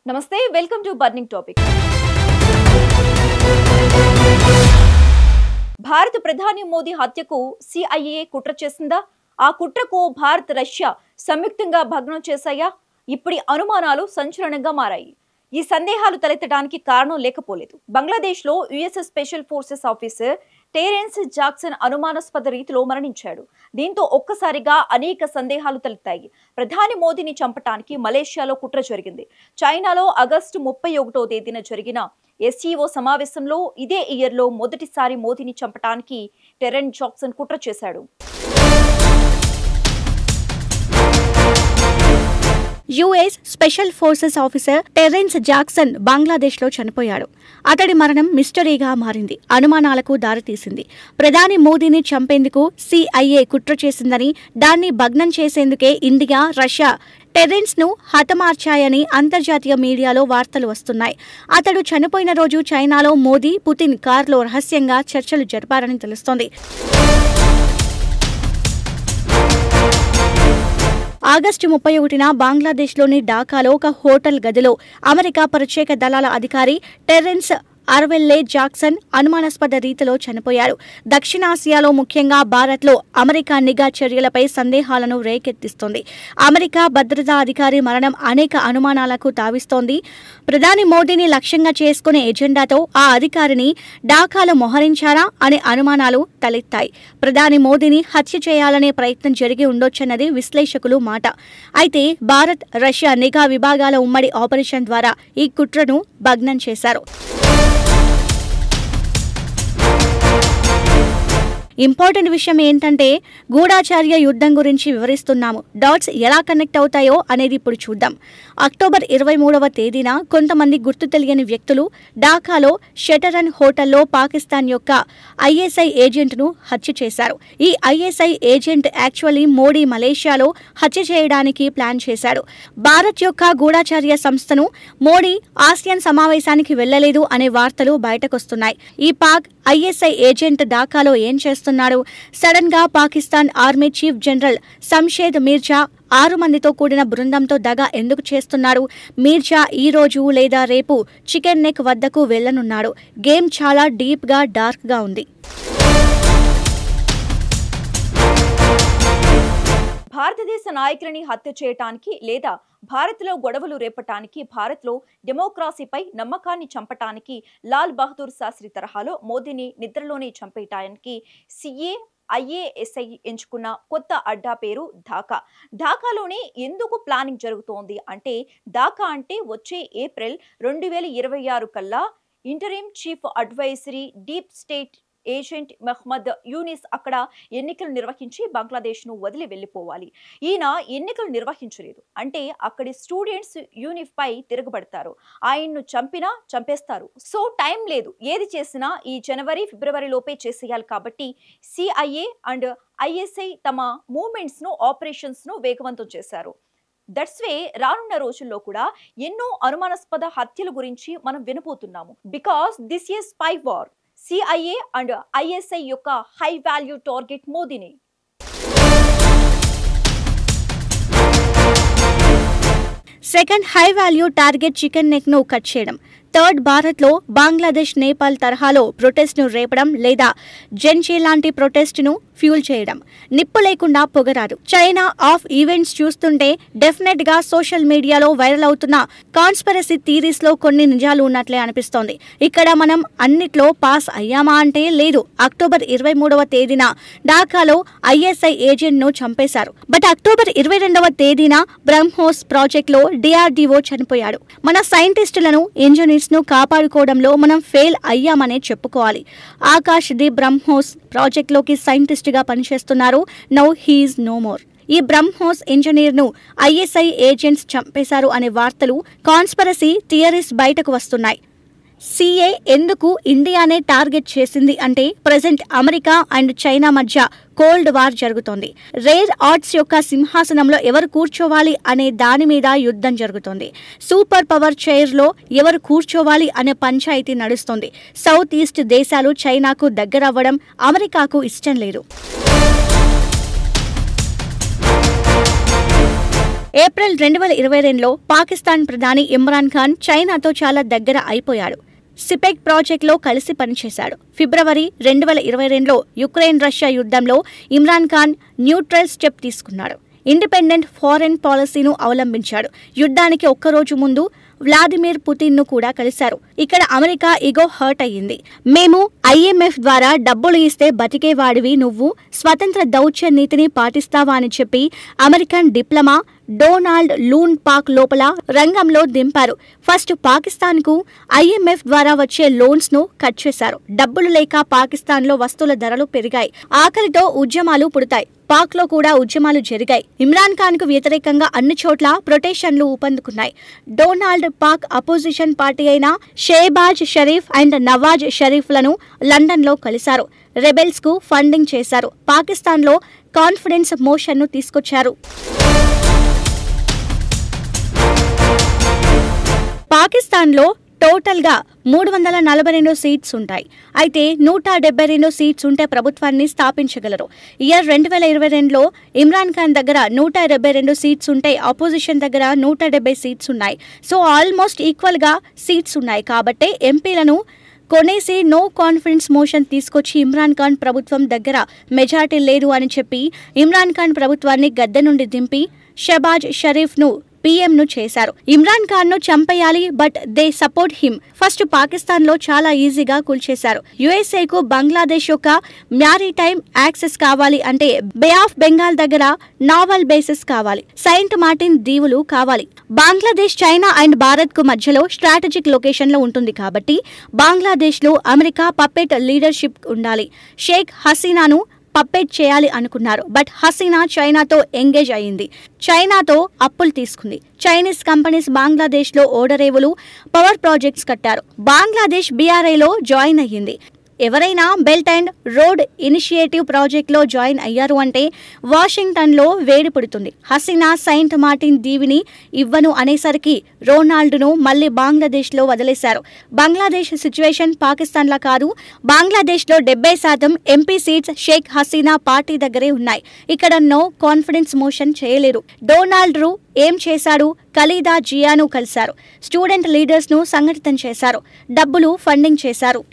నమస్తే welcome to burning topic. భారత ప్రధాని మోదీ హత్యకు సిఐఏ కుట్ర చేసిందా? ఆ కుట్రకు భారత్ రష్యా సంయుక్తంగా భగ్నం చేశాయా? ఇప్పటి అనుమానాలు సంచలనంగా మారాయి. ఈ సందేహాలు తలెత్తడానికి కారణం లేకపోలేదు. బంగ్లాదేశ్ లో US special forces officer Terence Jackson అనుమానాస్పద రీతిలో మరణించాడు. దీంతో ఒక్కసారిగా అనేక సందేహాలు తలెత్తాయి. ప్రధాని మోదీని చంపటానికి మలేషియాలో కుట్ర జరిగింది. చైనాలో ఆగస్టు 31వ తేదీన జరిగిన ఎస్ఈఓ సమావేశంలో ఇదే ఇయర్లో మొదటిసారి మోదీని చంపటానికి టెరెన్స్ జాక్సన్ కుట్ర చేశాడు. US special forces officer Terence Jackson బంగ్లాదేశ్లో చనిపోయాడు. అతడి మరణం మిస్టరీగా మారింది, అనుమానాలకు దారితీసింది. ప్రధాని మోదీని చంపేందుకు సిఐఏ కుట్ర చేసిందని, దాన్ని భగ్నం చేసేందుకే ఇండియా, రష్యా టెరెన్స్ ను హతమార్చాయని అంతర్జాతీయ మీడియాలో వార్తలు వస్తున్నాయి. అతడు చనిపోయిన రోజు చైనాలో మోదీ, పుతిన్ కారులో రహస్యంగా చర్చలు జరిపారని తెలుస్తోంది. ఆగస్టు 31న బంగ్లాదేశ్లోని ఢాకాలో ఒక హోటల్ గదిలో అమెరికా ప్రత్యేక దళాల అధికారి టెరెన్స్ అర్వెల్లే జాక్సన్ అనుమానాస్పద రీతిలో చనిపోయారు. దక్షిణాసియాలో, ముఖ్యంగా భారత్లో అమెరికా నిఘా చర్యలపై సందేహాలను రేకెత్తిస్తోంది. అమెరికా భద్రతా అధికారి మరణం అనేక అనుమానాలకు తావిస్తోంది. ప్రధాని మోదీని లక్ష్యంగా చేసుకునే ఎజెండాతో ఆ అధికారిని ఢాకాలో మోహరించారా అనే అనుమానాలు తలెత్తాయి. ప్రధాని మోదీని హత్య చేయాలనే ప్రయత్నం జరిగి ఉండొచ్చన్నది విశ్లేషకులు మాట. అయితే భారత్, రష్యా నిఘా విభాగాల ఉమ్మడి ఆపరేషన్ ద్వారా ఈ కుట్రను భగ్నం చేశారు. ఇంపార్టెంట్ విషయం ఏంటంటే, గూఢాచార్య యుద్ధం గురించి వివరిస్తున్నాము. డాట్స్ ఎలా కనెక్ట్ అవుతాయో అనేది ఇప్పుడు చూద్దాం. అక్టోబర్ 23వ తేదీన కొంతమంది గుర్తు తెలియని వ్యక్తులు ఢాకాలో షెటరన్ హోటల్లో పాకిస్తాన్ యొక్క ఐఎస్ఐ ఏజెంట్ను హత్య చేశారు. ఈ ఐఎస్ఐ ఏజెంట్ యాక్చువల్లీ మోడీ మలేషియాలో హత్య చేయడానికి ప్లాన్ చేశాడు. భారత్ యొక్క గూఢాచార్య సంస్థను మోడీ ఆసియాన్ సమావేశానికి వెళ్లలేదు అనే వార్తలు బయటకొస్తున్నాయి. ఈ పాక్ ఐఎస్ఐ ఏజెంట్ ఢాకాలో ఏం చేస్తున్నారు? సడన్ గా Pakistan army chief general Shamshad Mirza 6 మందితో కూడిన బృందంతో దగా ఎందుకు చేస్తున్నారు? మీర్జా ఈ రోజు లేదా రేపు చికెన్ నెక్ వద్దకు వెళ్లనున్నాడు. గేమ్ చాలా డీప్ గా, డార్క్ గా ఉంది. భారతదేశ నాయకులని హత్య చేయటానికి లేదా భారత్లో గొడవలు రేపటానికి, భారత్లో డెమోక్రసీపై నమ్మకాన్ని చంపటానికి లాల్ బహదూర్ శాస్త్రి తరహాలో మోదీని నిద్రలోనే చంపేయటానికి ఐఏఎస్ఐ ఎంచుకున్న కొత్త అడ్డా పేరు ఢాకా. ఢాకాలోనే ఎందుకు ప్లానింగ్ జరుగుతోంది అంటే, ఢాకా అంటే వచ్చే ఏప్రిల్ 2026 కల్లా interim chief advisory deep state agent Muhammad Yunus అక్కడ ఎన్నికలు నిర్వహించి బంగ్లాదేశ్ ను వదిలి వెళ్లిపోవాలి. ఈయన ఎన్నికలు నిర్వహించలేదు అంటే అక్కడి స్టూడెంట్స్ యూనిఫ్ పై తిరగబడతారు. ఆయన్ను చంపేస్తారు. సో టైం లేదు. ఏది చేసినా ఈ జనవరి, ఫిబ్రవరి లోపే చేసేయాలి. కాబట్టి సిఐఏ అండ్ ఐఎస్ఐ తమ మూవ్మెంట్స్ ను, ఆపరేషన్స్ ను వేగవంతం చేశారు. దట్స్ వే రానున్న రోజుల్లో కూడా ఎన్నో అనుమానాస్పద హత్యల గురించి మనం వినబోతున్నాము. Because this is spy war. CIA and ISI యొక్క హై వాల్యూ టార్గెట్ మోదీని. Second high value target chicken neck ను కట్ చేయడం. థర్డ్, భారత్లో బంగ్లాదేశ్, నేపాల్ తరహాలో ప్రొటెస్ట్ను రేపడం లేదా జెన్జీ లాంటి ప్రొటెస్ట్ను ఫ్యూల్ చేయడం. నిప్పు లేకుండా పొగరాదు. చైనా ఆఫ్ ఈవెంట్స్ చూస్తుంటే డెఫినెట్ గా సోషల్ మీడియాలో వైరల్ అవుతున్న కాన్స్పిరసీ థీరీస్ లో కొన్ని నిజాలు ఉన్నట్లే అనిపిస్తోంది. ఇక్కడ మనం అన్నిట్లో పాస్ అయ్యామా అంటే లేదు. అక్టోబర్ 23వ తేదీన ఢాకాలో ఐఎస్ఐ ఏజెంట్ ను చంపేశారు. బట్ అక్టోబర్ 22వ తేదీన బ్రహ్మోస్ ప్రాజెక్ట్ లో డిఆర్డిఓ చనిపోయాడు. మన సైంటిస్టులను, ఇంజనీర్స్ ను కాపాడుకోవడంలో మనం ఫెయిల్ అయ్యామనే చెప్పుకోవాలి. ఆకాష్ ది బ్రహ్మోస్ ప్రాజెక్ట్ లోకి సైంటిస్ట్ గా పనిచేస్తున్నారు. Now he's no more. ఈ బ్రహ్మోస్ ఇంజనీర్ ను ఐఎస్ఐ ఏజెంట్స్ చంపేశారు అనే వార్తలు, కాన్స్పిరసీ థియరీస్ బయటకు వస్తున్నాయి. సిఏ ఎందుకు ఇండియానే టార్గెట్ చేసింది అంటే, ప్రెజెంట్ అమెరికా అండ్ చైనా మధ్య కోల్డ్ వార్ జరుగుతోంది. రేర్ ఆర్ట్స్ యొక్క సింహాసనంలో ఎవరు కూర్చోవాలి అనే దాని మీద యుద్ధం జరుగుతోంది. సూపర్ పవర్ చైర్లో ఎవరు కూర్చోవాలి అనే పంచాయతీ నడుస్తోంది. సౌత్ ఈస్ట్ దేశాలు చైనాకు దగ్గరవ్వడం అమెరికాకు ఇష్టం లేదు. ఏప్రిల్ 2022లో పాకిస్తాన్ ప్రధాని ఇమ్రాన్ ఖాన్ చైనాతో చాలా దగ్గర అయిపోయాడు. సిపెక్ ప్రాజెక్టులో కలిసి పనిచేశాడు. ఫిబ్రవరి 2022లో యుక్రెయిన్ రష్యా యుద్ధంలో ఇమ్రాన్ ఖాన్ న్యూట్రల్ స్టెప్ తీసుకున్నాడు. ఇండిపెండెంట్ ఫారెన్ పాలసీను అవలంబించాడు. యుద్ధానికి ఒక్కరోజు ముందు వ్లాదిమిర్ పుతిన్ ను కూడా కలిశారు. ఇక్కడ అమెరికా ఇగో హర్ట్ అయ్యింది. మేము IMF ద్వారా డబ్బులు ఇస్తే బతికేవాడివి, నువ్వు స్వతంత్ర దౌత్య నీతిని పాటిస్తావా అని చెప్పి అమెరికన్ డిప్లొమా డొనాల్డ్ లూన్ పాక్ లోపల రంగంలో దింపారు. ఫస్ట్ పాకిస్తాన్ కు IMF ద్వారా వచ్చే లోన్స్ ను కట్ చేశారు. డబ్బులు లేక పాకిస్తాన్ లో వస్తువుల ధరలు పెరిగాయి. ఆకలితో ఉద్యమాలు పుడతాయి. పాక్ లో కూడా ఉద్యమాలు జరిగాయి. ఇమ్రాన్ ఖాన్ కు వ్యతిరేకంగా అన్ని చోట్ల ప్రొటెషన్లు ఊపందుకున్నాయి. డొనాల్డ్ పాక్ అపోజిషన్ పార్టీ అయిన షెహబాజ్ షరీఫ్ అండ్ నవాజ్ షరీఫ్లను లండన్ లో కలిశారు. రెబెల్స్ కు ఫండింగ్ చేశారు. పాకిస్తాన్ లో కాన్ఫిడెన్స్ మోషన్ ను తీసుకొచ్చారు. పాకిస్తాన్లో టోటల్గా 342 సీట్స్ ఉంటాయి. అయితే 172 సీట్స్ ఉంటే ప్రభుత్వాన్ని స్థాపించగలరు. ఇయర్ 2022లో ఇమ్రాన్ ఖాన్ దగ్గర 172 సీట్స్ ఉంటే ఆపోజిషన్ దగ్గర 170 సీట్స్ ఉన్నాయి. సో ఆల్మోస్ట్ ఈక్వల్గా సీట్స్ ఉన్నాయి. కాబట్టి ఎంపీలను కొనేసి నో కాన్ఫిడెన్స్ మోషన్ తీసుకొచ్చి ఇమ్రాన్ ఖాన్ ప్రభుత్వం దగ్గర మెజార్టీ లేదు అని చెప్పి ఇమ్రాన్ ఖాన్ ప్రభుత్వాన్ని గద్దె నుండి దింపి షెహబాజ్ షరీఫ్ను PM ను చేశారు. ఇమ్రాన్ ఖాన్ ను చంపేయాలి, but they support him. First Pakistan లో చాలా ఈజీగా కూల్చేశారు. USA కు బంగ్లాదేశ్ యొక్క మ్యారిటైమ్ యాక్సెస్ కావాలి అంటే బే ఆఫ్ బెంగాల్ దగ్గర నావల్ బేసెస్ కావాలి. సెయింట్ మార్టిన్ దీవులు కావాలి. బంగ్లాదేశ్ చైనా అండ్ భారత్ కు మధ్యలో స్ట్రాటజిక్ లొకేషన్ లో ఉంటుంది కాబట్టి బంగ్లాదేశ్ లో అమెరికా పప్పెట్ లీడర్షిప్ ఉండాలి. షేక్ హసీనాను పప్పెట్ చేయాలి అనుకున్నారు. బట్ హసీనా చైనాతో ఎంగేజ్ అయింది. చైనాతో అప్పులు తీసుకుంది. చైనీస్ కంపెనీస్ బంగ్లాదేశ్లో ఓడరేవులు, పవర్ ప్రాజెక్ట్స్ కట్టారు. బంగ్లాదేశ్ BRIలో జాయిన్ అయ్యింది. ఎవరైనా బెల్ట్ అండ్ రోడ్ ఇనిషియేటివ్ ప్రాజెక్ట్లో జాయిన్ అయ్యారు అంటే వాషింగ్టన్లో వేడి పుడుతుంది. హసీనా సెయింట్ మార్టిన్ దీవిని ఇవ్వను అనేసరికి రొనాల్డ్ను మళ్లీ బంగ్లాదేశ్లో వదిలేశారు. బంగ్లాదేశ్ సిచ్యువేషన్ పాకిస్తాన్లా కాదు. బంగ్లాదేశ్లో 70% MP seats Sheikh Hasina party దగ్గరే ఉన్నాయి. ఇక్కడ నో కాన్ఫిడెన్స్ మోషన్ చేయలేరు. డొనాల్డ్ ఏం చేశాడు? ఖలీదా జియాను కలిశారు. స్టూడెంట్ లీడర్స్ ను సంఘటితం చేశారు. డబ్బులు ఫండింగ్ చేశారు.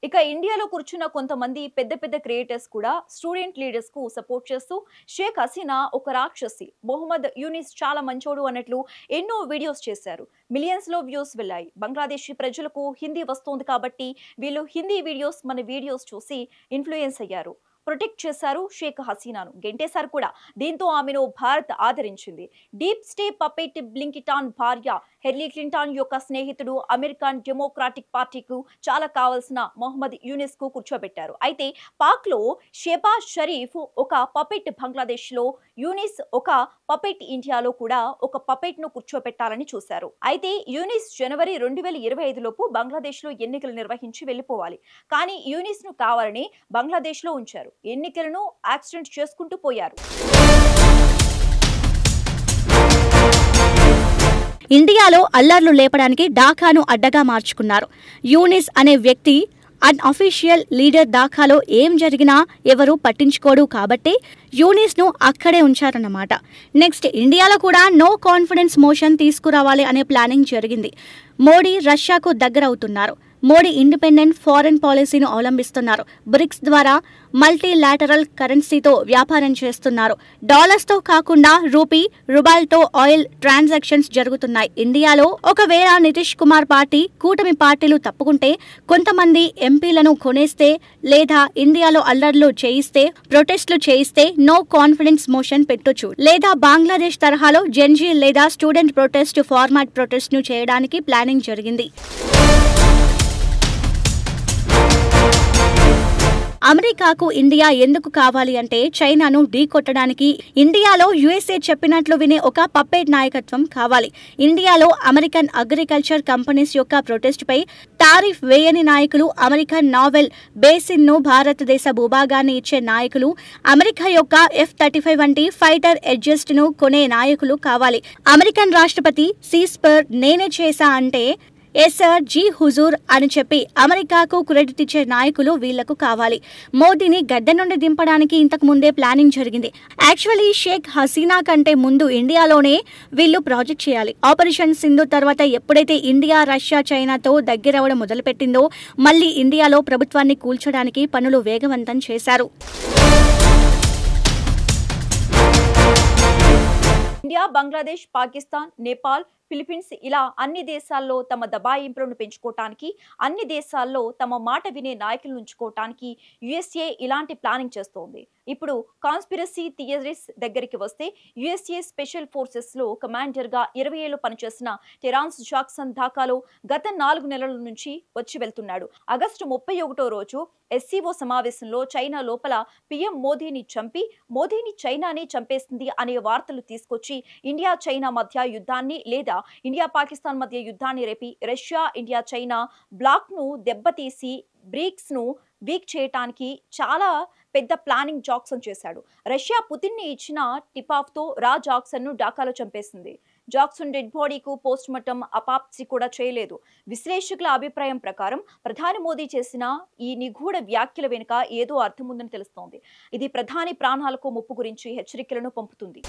ఇక ఇండియాలో కూర్చున్న కొంతమంది పెద్ద పెద్ద క్రియేటర్స్ కూడా స్టూడెంట్ లీడర్స్ కు సపోర్ట్ చేస్తూ షేక్ హసీనా ఒక రాక్షసి, మొహమ్మద్ యూనిస్ చాలా మంచోడు అన్నట్లు ఎన్నో వీడియోస్ చేశారు. మిలియన్స్ లో వ్యూస్ వెళ్ళాయి. బంగ్లాదేశీ ప్రజలకు హిందీ వస్తోంది కాబట్టి వీళ్ళు హిందీ వీడియోస్ మన వీడియోస్ చూసి ఇన్ఫ్లుయెన్స్ అయ్యారు. ప్రొటెక్ట్ చేశారు షేక్ హసీనాను, గెంటేశారు కూడా. దీంతో ఆమెను భారత్ ఆదరించింది. డీప్ స్టేట్ పపెట్ బ్లింకిటాన్ భార్య హెర్లీ క్లింటన్ యొక్క స్నేహితుడు అమెరికన్ డెమోక్రాటిక్ పార్టీకు చాలా కావాల్సిన మొహమ్మద్ యూనిస్ కు కూర్చోబెట్టారు. అయితే పాక్ లో షెహబాజ్ షరీఫ్ ఒక పపెట్, బంగ్లాదేశ్ లో యూనిస్ ఒక పపెట్, ఇండియాలో కూడా ఒక పపెట్ ను కూర్చోబెట్టాలని చూశారు. అయితే యూనిస్ జనవరి 2025 లోపు బంగ్లాదేశ్ లో ఎన్నికలు నిర్వహించి వెళ్లిపోవాలి. కానీ యూనిస్ ను కావాలని బంగ్లాదేశ్ లో ఉంచారు. ఎన్నికలను యాక్సిడెంట్ చేసుకుంటూ పోయారు. ఇండియాలో అల్లర్లు లేపడానికి ఢాకాను అడ్డగా మార్చుకున్నారు. యూనిస్ అనే వ్యక్తి అన్అఫీషియల్ లీడర్. ఢాకాలో ఏం జరిగినా ఎవరు పట్టించుకోడు కాబట్టి యూనిస్ ను అక్కడే ఉంచారన్నమాట. నెక్స్ట్ ఇండియాలో కూడా నో కాన్ఫిడెన్స్ మోషన్ తీసుకురావాలి అనే ప్లానింగ్ జరిగింది. మోడీ రష్యాకు దగ్గరవుతున్నారు. మోడీ ఇండిపెండెంట్ ఫారెన్ పాలసీని అవలంబిస్తున్నారు. బ్రిక్స్ ద్వారా మల్టీలాటరల్ కరెన్సీతో వ్యాపారం చేస్తున్నారు. డాలర్స్తో కాకుండా రూపాయలతో ఆయిల్ ట్రాన్సాక్షన్స్ జరుగుతున్నాయి. ఇండియాలో ఒకవేళ నితీష్ కుమార్ పార్టీ, కూటమి పార్టీలు తప్పుకుంటే, కొంతమంది ఎంపీలను కొనేస్తే, లేదా ఇండియాలో అల్లర్లు చేయిస్తే, ప్రొటెస్టులు చేయిస్తే నో కాన్ఫిడెన్స్ మోషన్ పెట్టొచ్చు. లేదా బంగ్లాదేశ్ తరహాలో జెన్జీ లేదా స్టూడెంట్ ప్రొటెస్ట్ ఫార్మాట్ ప్రొటెస్ట్ ను చేయడానికి ప్లానింగ్ జరిగింది. అమెరికాకు ఇండియా ఎందుకు కావాలి అంటే చైనాను ఢీకొట్టడానికి ఇండియాలో USA చెప్పినట్లు వినే ఒక పప్పెట్ నాయకత్వం కావాలి. ఇండియాలో అమెరికన్ అగ్రికల్చర్ కంపెనీస్ యొక్క ప్రొటెస్ట్పై టారిఫ్ వేయని నాయకులు, అమెరికన్ నావెల్ బేసిన్ ను భారతదేశ భూభాగాన్ని ఇచ్చే నాయకులు, అమెరికా యొక్క F-35 వంటి ఫైటర్ ఎడ్జెస్ట్ ను కొనే నాయకులు కావాలి. అమెరికన్ రాష్ట్రపతి సీస్పర్ నేనే చేశా అంటే ఎస్ సార్, జీ హుజూర్ అని చెప్పి అమెరికాకు క్రెడిట్ ఇచ్చే నాయకులు వీళ్లకు కావాలి. మోదీని గద్దె నుండి దింపడానికి ఇంతకు ముందే ప్లానింగ్ జరిగింది. యాక్చువల్లీ షేక్ హసీనా కంటే ముందు ఇండియాలోనే వీళ్ళు ప్రాజెక్ట్ చేయాలి. ఆపరేషన్ సింధు తర్వాత ఎప్పుడైతే ఇండియా రష్యా చైనాతో దగ్గరవడం మొదలుపెట్టిందో మళ్ళీ ఇండియాలో ప్రభుత్వాన్ని కూల్చడానికి పనులు వేగవంతం చేశారు. ఇండియా, బంగ్లాదేశ్, పాకిస్తాన్, నేపాల్, ఫిలిప్పీన్స్ ఇలా అన్ని దేశాల్లో తమ దబాయింపులను పెంచుకోవటానికి, అన్ని దేశాల్లో తమ మాట వినే నాయకులను ఉంచుకోవటానికి యుఎస్ఏ ఇలాంటి ప్లానింగ్ చేస్తోంది. ఇప్పుడు కాన్స్పిరసీ థియరీస్ దగ్గరికి వస్తే యుఎస్ఏ స్పెషల్ ఫోర్సెస్ లో కమాండర్ గా 20 ఏళ్లు పనిచేసిన టెరాన్స్ జాక్సన్ ఢాకాలో గత 4 నెలల నుంచి వచ్చి వెళ్తున్నాడు. ఆగస్టు 31వ రోజు ఎస్సీఓ సమావేశంలో చైనా లోపల పీఎం మోదీని చంపి మోదీని చైనానే చంపేస్తుంది అనే వార్తలు తీసుకొచ్చి ఇండియా చైనా మధ్య యుద్ధాన్ని లేదా ఇండియా పాకిస్తాన్ మధ్య యుద్ధాన్ని రేపి రష్యా ఇండియా చైనా బ్లాక్ ను దెబ్బతీసి బ్రిక్స్ ను వీక్ చేయటానికి చాలా పెద్ద ప్లానింగ్ జాక్సన్ చేశాడు. రష్యా పుతిన్ ని ఇచ్చిన టిప్ ఆఫ్ తో జాక్సన్ ను ఢాకాలో చంపేసింది. జాక్సన్ డెడ్ బాడీకు పోస్ట్ మార్టం అపాప్సీ కూడా చేయలేదు. విశ్లేషకుల అభిప్రాయం ప్రకారం ప్రధాని మోదీ చేసిన ఈ నిగూఢ వ్యాఖ్యల వెనుక ఏదో అర్థం ఉందని తెలుస్తోంది. ఇది ప్రధాని ప్రాణాలకు ముప్పు గురించి హెచ్చరికలను పంపుతుంది.